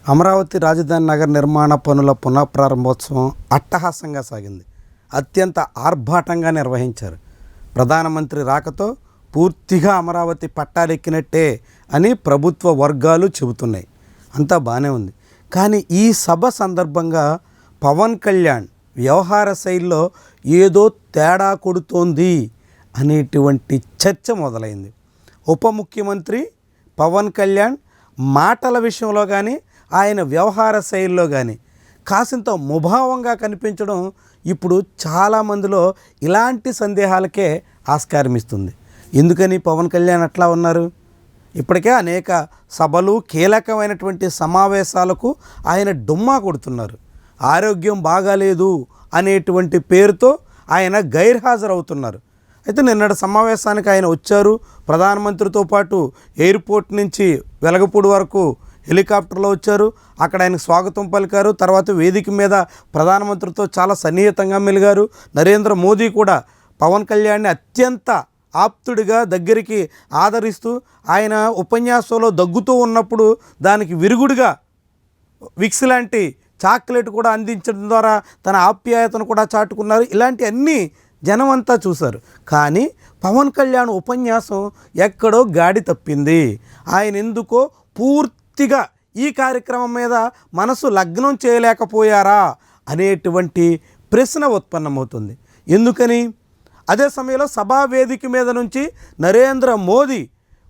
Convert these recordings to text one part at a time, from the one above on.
అమరావతి రాజధాని నగర నిర్మాణ పనుల పునఃప్రారంభోత్సవం అట్టహాసంగా సాగింది. అత్యంత ఆర్భాటంగా నిర్వహించారు. ప్రధానమంత్రి రాకతో పూర్తిగా అమరావతి పట్టాలెక్కినట్టే అని ప్రభుత్వ వర్గాలు చెబుతున్నాయి. అంతా బాగానే ఉంది. కానీ ఈ సభ సందర్భంగా పవన్ కళ్యాణ్ వ్యవహార శైలిలో ఏదో తేడా కొడుతోంది అనేటువంటి చర్చ మొదలైంది. ఉప ముఖ్యమంత్రి పవన్ కళ్యాణ్ మాటల విషయంలో కానీ ఆయన వ్యవహార శైలిలో కానీ కాసింత ముభావంగా కనిపించడం ఇప్పుడు చాలామందిలో ఇలాంటి సందేహాలకే ఆస్కారం ఇస్తుంది. ఎందుకని పవన్ కళ్యాణ్ అట్లా ఉన్నారు? ఇప్పటికే అనేక సభలు, కీలకమైనటువంటి సమావేశాలకు ఆయన డుమ్మా కొడుతున్నారు. ఆరోగ్యం బాగాలేదు అనేటువంటి పేరుతో ఆయన గైర్హాజరవుతున్నారు. అయితే నిన్నటి సమావేశానికి ఆయన వచ్చారు. ప్రధానమంత్రితో పాటు ఎయిర్పోర్ట్ నుంచి వెలగపూడి వరకు హెలికాప్టర్లో వచ్చారు. అక్కడ ఆయన స్వాగతం పలికారు. తర్వాత వేదిక మీద ప్రధానమంత్రితో చాలా సన్నిహితంగా మెలిగారు. నరేంద్ర మోదీ కూడా పవన్ కళ్యాణ్ని అత్యంత ఆప్తుడిగా దగ్గరికి ఆదరిస్తూ ఆయన ఉపన్యాసంలో దగ్గుతూ ఉన్నప్పుడు దానికి విరుగుడుగా విక్స్ లాంటి చాక్లెట్ కూడా అందించడం ద్వారా తన ఆప్యాయతను కూడా చాటుకున్నారు. ఇలాంటి అన్నీ జనం అంతా చూశారు. కానీ పవన్ కళ్యాణ్ ఉపన్యాసం ఎక్కడో గాడి తప్పింది. ఆయన ఎందుకో పూర్తిగా ఈ కార్యక్రమం మీద మనసు లగ్నం చేయలేకపోయారా అనేటువంటి ప్రశ్న ఉత్పన్నమవుతుంది. ఎందుకని? అదే సమయంలో సభా వేదిక మీద నుంచి నరేంద్ర మోదీ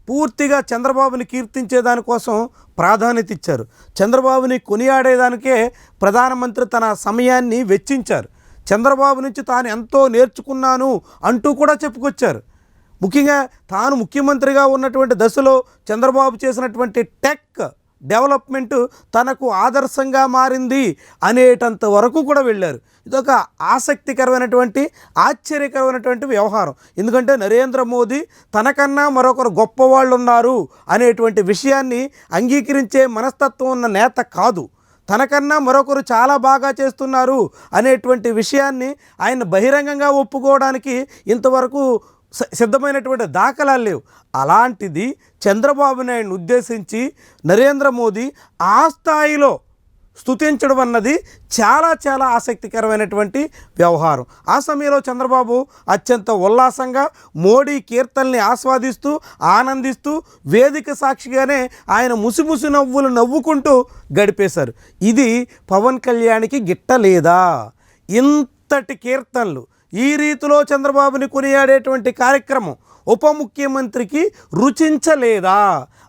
పూర్తిగా చంద్రబాబుని కీర్తించేదానికోసం ప్రాధాన్యత ఇచ్చారు. చంద్రబాబుని కొనియాడేదానికే ప్రధానమంత్రి తన సమయాన్ని వెచ్చించారు. చంద్రబాబు నుంచి తాను ఎంతో నేర్చుకున్నాను అంటూ కూడా చెప్పుకొచ్చారు. ముఖ్యంగా తాను ముఖ్యమంత్రిగా ఉన్నటువంటి దశలో చంద్రబాబు చేసినటువంటి టెక్ డెవలప్మెంటు తనకు ఆదర్శంగా మారింది అనేటంత వరకు కూడా వెళ్ళారు. ఇదొక ఆసక్తికరమైనటువంటి, ఆశ్చర్యకరమైనటువంటి వ్యవహారం. ఎందుకంటే నరేంద్ర మోదీ తనకన్నా మరొకరు గొప్పవాళ్ళు ఉన్నారు అనేటువంటి విషయాన్ని అంగీకరించే మనస్తత్వం ఉన్న నేత కాదు. తనకన్నా మరొకరు చాలా బాగా చేస్తున్నారు అనేటువంటి విషయాన్ని ఆయన బహిరంగంగా ఒప్పుకోవడానికి ఇంతవరకు సిద్ధమైనటువంటి దాఖలాలు లేవు. అలాంటిది చంద్రబాబు నాయుడుని ఉద్దేశించి నరేంద్ర మోదీ ఆ స్థాయిలో స్తుతించడం అన్నది చాలా చాలా ఆసక్తికరమైనటువంటి వ్యవహారం. ఆ సమయంలో చంద్రబాబు అత్యంత ఉల్లాసంగా మోడీ కీర్తనల్ని ఆస్వాదిస్తూ ఆనందిస్తూ వేదిక సాక్షిగానే ఆయన ముసిముసి నవ్వులు నవ్వుకుంటూ గడిపేశారు. ఇది పవన్ కళ్యాణ్కి గిట్టలేదా? ఇంతటి కీర్తనలు, ఈ రీతిలో చంద్రబాబుని కొనియాడేటువంటి కార్యక్రమం ఉప ముఖ్యమంత్రికి రుచించలేదా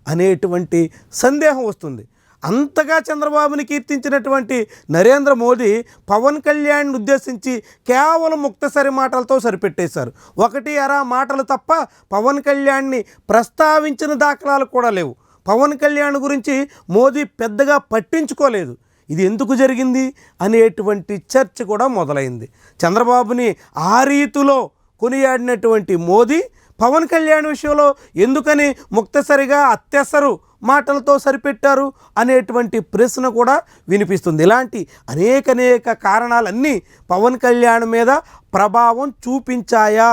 అనేటువంటి సందేహం వస్తుంది. అంతగా చంద్రబాబుని కీర్తించినటువంటి నరేంద్ర మోదీ పవన్ కళ్యాణ్ ఉద్దేశించి కేవలం ముక్తసరి మాటలతో సరిపెట్టేశారు. ఒకటి అరా మాటలు తప్ప పవన్ కళ్యాణ్ని ప్రస్తావించిన దాఖలాలు కూడా లేవు. పవన్ కళ్యాణ్ గురించి మోదీ పెద్దగా పట్టించుకోలేదు. ఇది ఎందుకు జరిగింది అనేటువంటి చర్చ కూడా మొదలైంది. చంద్రబాబుని ఆ రీతిలో కొనియాడినటువంటి మోదీ పవన్ కళ్యాణ్ విషయంలో ఎందుకని ముక్తసరిగా అత్యవసర మాటలతో సరిపెట్టారు అనేటువంటి ప్రశ్న కూడా వినిపిస్తుంది. ఇలాంటి అనేక కారణాలన్నీ పవన్ కళ్యాణ్ మీద ప్రభావం చూపించాయా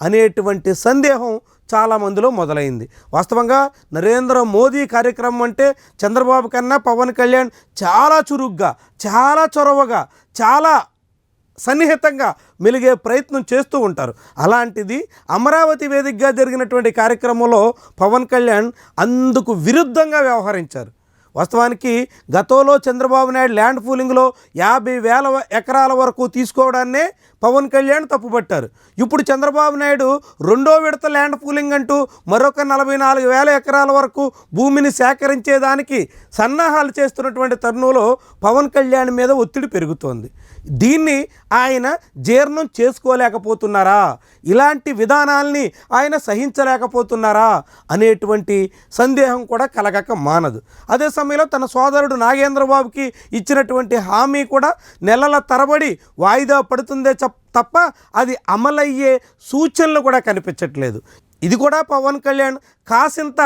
అనేటువంటి సందేహం చాలామందిలో మొదలైంది. వాస్తవంగా నరేంద్ర మోదీ కార్యక్రమం అంటే చంద్రబాబు కన్నా పవన్ కళ్యాణ్ చాలా చురుగ్గా, చాలా చొరవగా, చాలా సన్నిహితంగా మెలిగే ప్రయత్నం చేస్తూ ఉంటారు. అలాంటిది అమరావతి వేదికగా జరిగినటువంటి కార్యక్రమంలో పవన్ కళ్యాణ్ అందుకు విరుద్ధంగా వ్యవహరించారు. వాస్తవానికి గతంలో చంద్రబాబు నాయుడు ల్యాండ్ పూలింగ్లో 50,000 ఎకరాల వరకు తీసుకోవడాన్నే పవన్ కళ్యాణ్ తప్పుపట్టారు. ఇప్పుడు చంద్రబాబు నాయుడు రెండో విడత ల్యాండ్ పూలింగ్ అంటూ మరొక 44,000 ఎకరాల వరకు భూమిని సేకరించేదానికి సన్నాహాలు చేస్తున్నటువంటి తరుణంలో పవన్ కళ్యాణ్ మీద ఒత్తిడి పెరుగుతోంది. దీన్ని ఆయన జీర్ణం చేసుకోలేకపోతున్నారా? ఇలాంటి విధానాల్ని ఆయన సహించలేకపోతున్నారా అనేటువంటి సందేహం కూడా కలగక మానదు. అదే సమయంలో తన సోదరుడు నాగేంద్రబాబుకి ఇచ్చినటువంటి హామీ కూడా నెలల తరబడి వాయిదా పడుతుందే తప్ప అది అమలయ్యే సూచనలు కూడా కనిపించట్లేదు. ఇది కూడా పవన్ కళ్యాణ్ కాసింత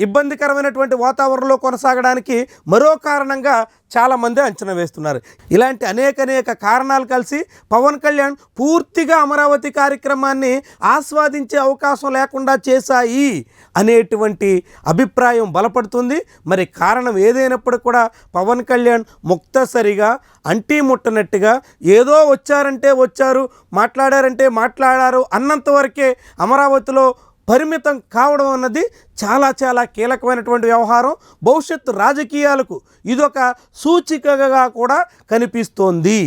ఇబ్బందికరమైనటువంటి వాతావరణంలో కొనసాగడానికి మరో కారణంగా చాలామంది అంచనా వేస్తున్నారు. ఇలాంటి అనేక కారణాలు కలిసి పవన్ కళ్యాణ్ పూర్తిగా అమరావతి కార్యక్రమాన్ని ఆస్వాదించే అవకాశం లేకుండా చేశాయి అనేటువంటి అభిప్రాయం బలపడుతుంది. మరి కారణం ఏదైనప్పుడు కూడా పవన్ కళ్యాణ్ ముక్తసరిగా అంటీ ముట్టనట్టుగా ఏదో వచ్చారంటే వచ్చారు, మాట్లాడారంటే మాట్లాడారు అన్నంత వరకే అమరావతిలో పరిమితం కావడం అన్నది చాలా కీలకమైనటువంటి వ్యవహారం. భవిష్యత్తు రాజకీయాలకు ఇదొక సూచికగా కూడా కనిపిస్తోంది.